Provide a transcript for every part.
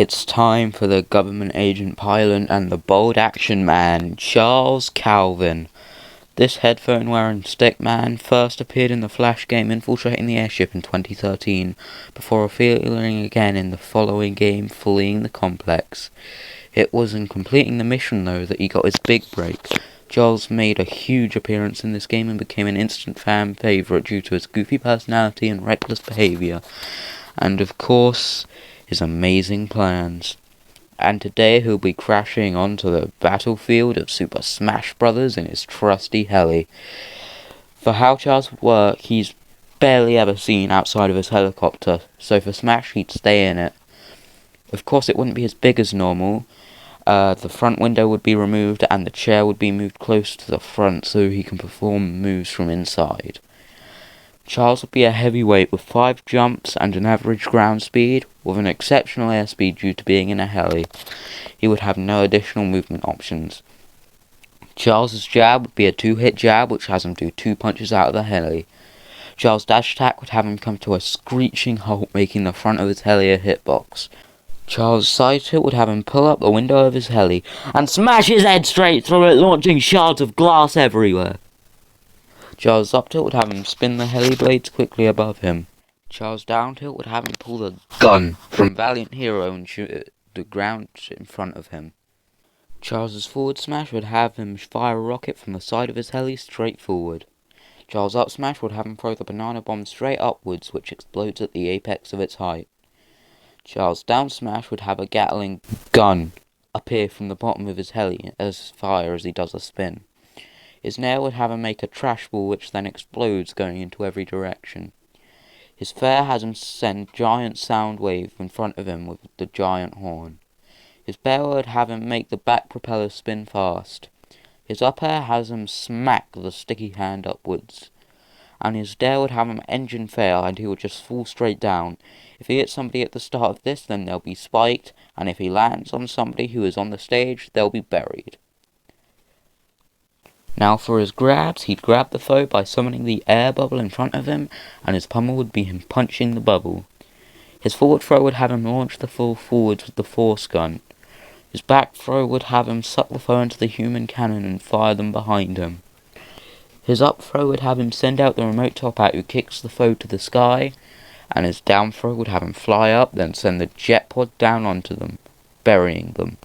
It's time for the government agent pilot and the bold action man, Charles Calvin. This headphone-wearing stickman first appeared in the Flash game infiltrating the airship in 2013, before appearing again in the following game, Fleeing the Complex. It was in completing the mission, though, that he got his big break. Charles made a huge appearance in this game and became an instant fan favourite due to his goofy personality and reckless behaviour, and of course, his amazing plans. And today he'll be crashing onto the battlefield of Super Smash Bros. In his trusty heli. For how Charles would work, he's barely ever seen outside of his helicopter, so for Smash he'd stay in it. Of course it wouldn't be as big as normal. The front window would be removed and the chair would be moved close to the front so he can perform moves from inside. Charles would be a heavyweight with 5 jumps and an average ground speed, with an exceptional airspeed due to being in a heli. He would have no additional movement options. Charles's jab would be a 2-hit jab which has him do 2 punches out of the heli. Charles' dash attack would have him come to a screeching halt, making the front of his heli a hitbox. Charles' side tilt would have him pull up the window of his heli and smash his head straight through it, launching shards of glass everywhere. Charles' up tilt would have him spin the heli blades quickly above him. Charles' down tilt would have him pull the gun from Valiant Hero and shoot it the ground in front of him. Charles' forward smash would have him fire a rocket from the side of his heli straight forward. Charles' up smash would have him throw the banana bomb straight upwards, which explodes at the apex of its height. Charles' down smash would have a Gatling gun appear from the bottom of his heli as fire as he does a spin. His nail would have him make a trash ball which then explodes going into every direction. His fair has him send giant sound wave in front of him with the giant horn. His barrel would have him make the back propeller spin fast. His up air has him smack the sticky hand upwards. And his dare would have him engine fail and he would just fall straight down. If he hits somebody at the start of this, then they'll be spiked, and if he lands on somebody who is on the stage, they'll be buried. Now for his grabs, he'd grab the foe by summoning the air bubble in front of him, and his pummel would be him punching the bubble. His forward throw would have him launch the foe forwards with the force gun. His back throw would have him suck the foe into the human cannon and fire them behind him. His up throw would have him send out the remote top hat who kicks the foe to the sky, and his down throw would have him fly up, then send the jet pod down onto them, burying them.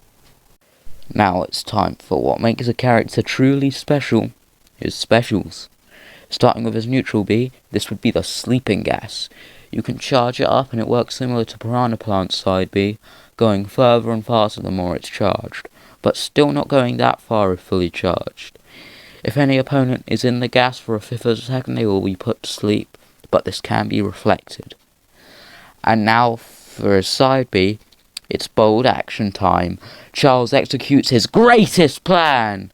Now it's time for what makes a character truly special, his specials. Starting with his neutral B, this would be the sleeping gas. You can charge it up and it works similar to Piranha Plant's side B, going further and faster the more it's charged, but still not going that far if fully charged. If any opponent is in the gas for a fifth of a second, they will be put to sleep, but this can be reflected. And now for his side B, it's bold action time. Charles executes his greatest plan!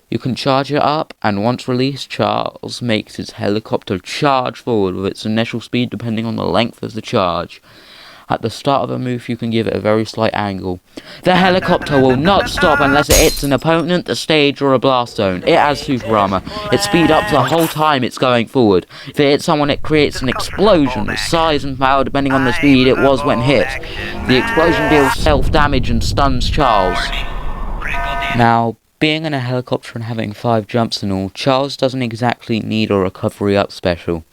You can charge it up, and once released, Charles makes his helicopter charge forward with its initial speed depending on the length of the charge. At the start of a move, you can give it a very slight angle. The helicopter will not stop unless it hits an opponent, the stage, or a blast zone. It has super armor. It speeds up the whole time it's going forward. If it hits someone, it creates an explosion with size and power depending on the speed it was when hit. The explosion deals self-damage and stuns Charles. Now, being in a helicopter and having 5 jumps and all, Charles doesn't exactly need a recovery up special.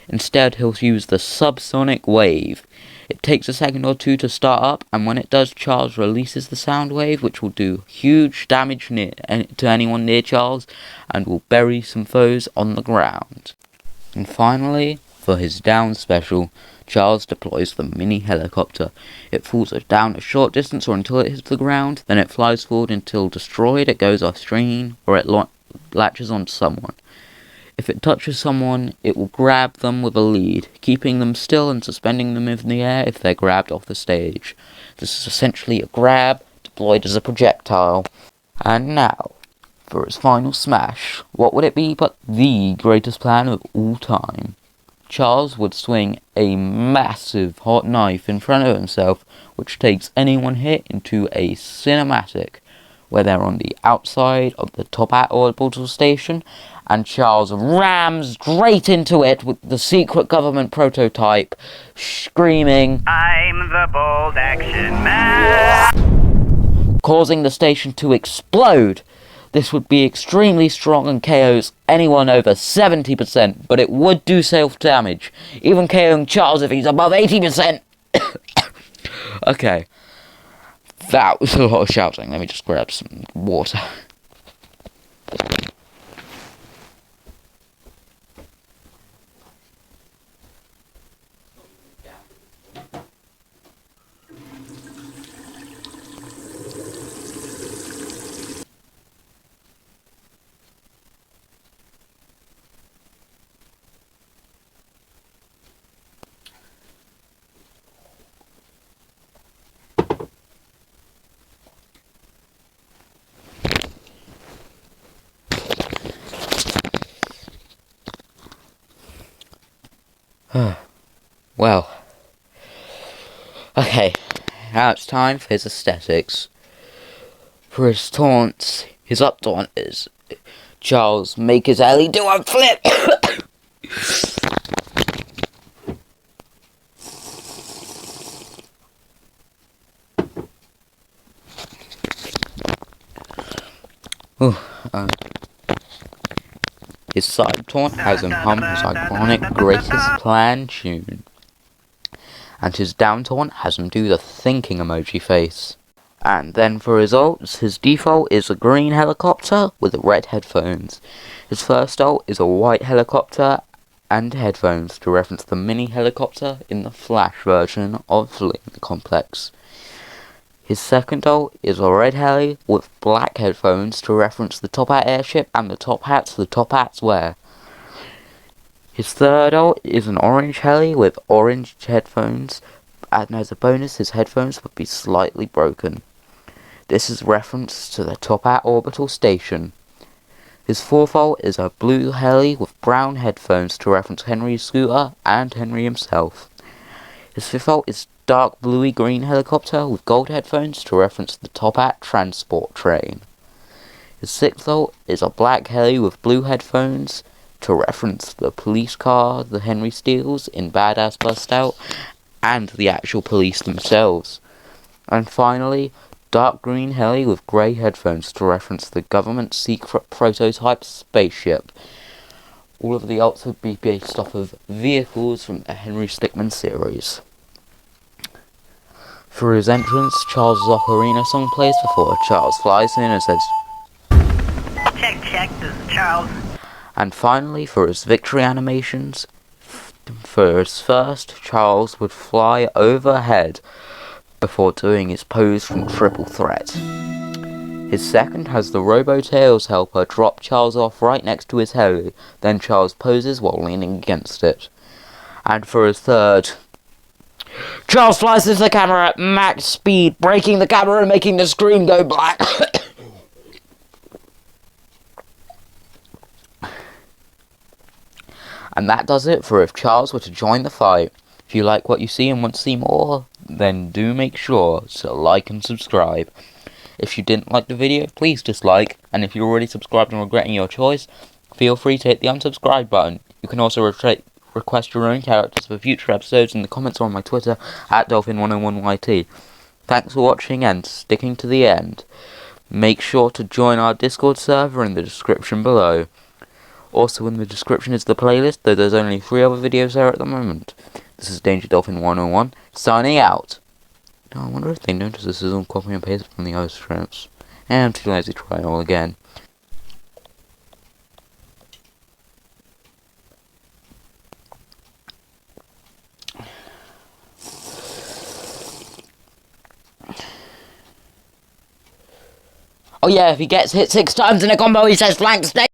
Instead, he'll use the subsonic wave. It takes a second or two to start up, and when it does, Charles releases the sound wave, which will do huge damage to anyone near Charles, and will bury some foes on the ground. And finally, for his down special, Charles deploys the mini helicopter. It falls down a short distance or until it hits the ground, then it flies forward until destroyed, it goes off screen, or it latches onto someone. If it touches someone, it will grab them with a lead, keeping them still and suspending them in the air if they're grabbed off the stage. This is essentially a grab, deployed as a projectile. And now, for his final smash, what would it be but the greatest plan of all time? Charles would swing a massive hot knife in front of himself, which takes anyone hit into a cinematic, where they're on the outside of the top hat orbital station, and Charles rams straight into it with the secret government prototype, screaming, "I'm the bold action man!" causing the station to explode. This would be extremely strong and KOs anyone over 70%, but it would do self-damage, even KOing Charles if he's above 80%. Okay, that was a lot of shouting. Let me just grab some water. Well, okay, now it's time for his aesthetics. For his taunts, his up taunt is, "Charles, make his alley do a flip!" His side taunt has him hum his iconic Greatest Plan tune. And his down taunt has him do the thinking emoji face. And then for his ults, his default is a green helicopter with red headphones. His first ult is a white helicopter and headphones to reference the mini helicopter in the Flash version of Fleeing the Complex. His second ult is a red heli with black headphones to reference the Top Hat airship and the top hats the Top Hats wear. His third ult is an orange heli with orange headphones, and as a bonus his headphones would be slightly broken. This is reference to the Top Hat orbital station. His fourth ult is a blue heli with brown headphones to reference Henry's scooter and Henry himself. His fifth ult is dark bluey green helicopter with gold headphones to reference the Top Hat transport train. His sixth ult is a black heli with blue headphones to reference the police car the Henry steals in Badass Bust Out and the actual police themselves. And finally, dark green heli with grey headphones to reference the government secret prototype spaceship. All of the ults would be based off of vehicles from the Henry Stickmin series. For his entrance, Charles' Ocarina song plays before Charles flies in and says, Check, this is Charles. And finally, for his victory animations, for his first, Charles would fly overhead before doing his pose from Triple Threat. His second has the Robo-Tails helper drop Charles off right next to his heli, then Charles poses while leaning against it. And for his third, Charles flies into the camera at max speed, breaking the camera and making the screen go black. And that does it for if Charles were to join the fight. If you like what you see and want to see more, then do make sure to like and subscribe. If you didn't like the video, please dislike, and if you're already subscribed and regretting your choice, feel free to hit the unsubscribe button. You can also request your own characters for future episodes in the comments or on my Twitter at Dolphin101YT. Thanks for watching and sticking to the end. Make sure to join our Discord server in the description below. Also in the description is the playlist, though there's only 3 other videos there at the moment. This is Danger Dolphin 101, signing out. Now I wonder if they notice this is all copy and paste from the other strips. I'm too lazy to try it all again. Oh yeah, if he gets hit 6 times in a combo, he says flank stay.